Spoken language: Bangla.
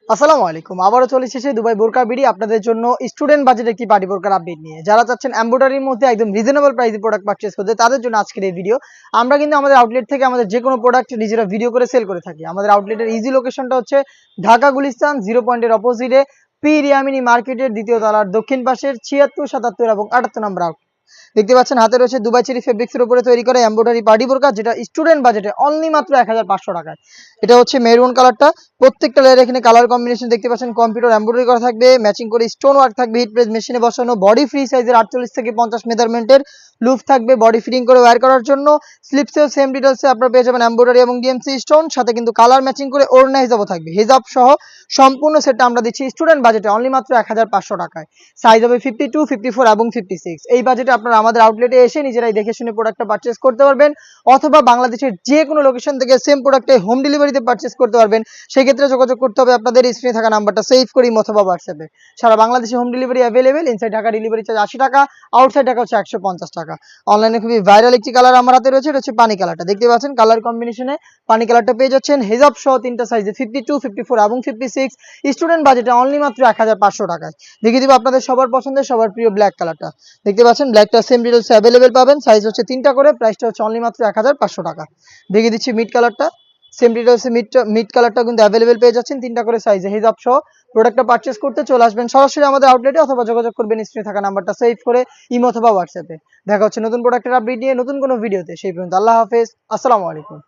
আসসালামু আলাইকুম। আবারও চলে এসেছে দুবাই বোরকা বিডি আপনাদের জন্য স্টুডেন্ট বাজেটে একটি পার্টি বোরকার আপডেট নিয়ে। যারা চাচ্ছেন এমব্রয়ডারির মধ্যে একদম রিজনেবল প্রাইসে প্রোডাক্ট পারচেজ করতে তাদের জন্য আজকের এই ভিডিও। আমরা কিন্তু আমাদের আউটলেট থেকে আমাদের যেকোনো প্রোডাক্ট নিজেরা ভিডিও করে সেল করে থাকি। আমাদের আউটলেটের ইজি লোকেশনটা হচ্ছে ঢাকা গুলিস্তান 0 পয়েন্টের অপোজিটে পি রিয়ামিনী মার্কেটের দ্বিতীয় তলার দক্ষিণ পাশের ৭৬, ৭৭ এবং ৭৮ নম্বর আউটলেট। দেখতে পাচ্ছেন হাতে রয়েছে দুবাই চেরি ফেব্রিক্সের উপরে তৈরি করা এমব্রয়ডারি পার্টি বোরকা, যেটা স্টুডেন্ট বাজেটে অনলি মাত্র ১৫০০ টাকায়। এটা হচ্ছে মেরুন কালারটা। প্রত্যেকটা লেয়ারে এখানে কালার কম্বিনেশন দেখতে পাচ্ছেন, কম্পিউটার এমব্রয়ডারি করা থাকবে, ম্যাচিং করে স্টোন ওয়ার্ক থাকবে, হিট প্রেস মেশিনে বসানো, বডি ফ্রি সাইজের ৪৮ থেকে ৫০ মেজারমেন্টের লুফ থাকবে বডি ফিটিং করে ওয়্যার করার জন্য। স্লিপসেও সেম ডিটেলসে আপনারা পেয়ে যাবেন এমব্রয়ডারি এবং ডিএমসি স্টোন, সাথে কিন্তু কালার ম্যাচিং করে ওড়না হিসাবও থাকবে। হিজাব সহ সম্পূর্ণ সেটটা আমরা দিচ্ছি স্টুডেন্ট বাজেটে অনলি মাত্র ১৫০০ টাকায়। সাইজ হবে 52, 54 এবং 56। এই বাজেটে আপনারা আমাদের আউটলেটে এসে নিজেরাই দেখে শুনে প্রোডাক্টটা পারচেজ করতে পারবেন, অথবা বাংলাদেশের যে কোনো লোকেশন থেকে সেম প্রোডাক্টে হোম ডেলিভারিতে পারচেজ করতে পারবেন। সেক্ষেত্রে যোগাযোগ করতে হবে আপনাদের স্ক্রিনে থাকা নাম্বারটা সেভ করি অথবা হোয়াটসঅ্যাপে। সারা বাংলাদেশে home delivery available. Inside Dhaka delivery charge ৮০ টাকা, আউটসাইড ঢাকা হচ্ছে ১৫০ টাকা। অনলাইনে খুবই ভাইরাল একটি কালার আমার হাতে রয়েছে, এটা হচ্ছে পানি কালারটা। দেখতে পাচ্ছেন কালার কম্বিনেশনে পানি কালারটা পেয়ে যাচ্ছেন হিজাব সহ তিনটা সাইজে 52, 54 এবং 56। স্টুডেন্ট বাজেটে অনলি মাত্র ১৫০০ টাকায়। দেখিয়ে দিব আপনাদের সবার পছন্দের সবার প্রিয় ব্ল্যাক কালারটা। দেখতে পাচ্ছেন ব্ল্যাকটা সেম ডিটেলসে অ্যাভেলেবেল পাবেন। সাইজ হচ্ছে তিনটা করে, প্রাইসটা হচ্ছে অনলি মাত্র ১৫০০ টাকা। দেখিয়ে দিচ্ছি মিড কালারটা। সেম ডিটেলসে মিড কালারটা কিন্তু অ্যাভেলেবেল পেয়ে যাচ্ছেন তিনটা করে সাইজে। হিজাব সহ প্রোডাক্টটা পারচেজ করতে চলে আসবেন সরাসরি আমাদের আউটলেটে, অথবা যোগাযোগ করবেন স্ক্রিনে থাকা নাম্বারটা সেভ করে ইমো অথবা হোয়াটসঅ্যাপে। দেখা হচ্ছে নতুন প্রোডাক্টের আপডেট নিয়ে নতুন কোনো ভিডিওতে। সেই পর্যন্ত আল্লাহ হাফেজ, আসসালামু আলাইকুম।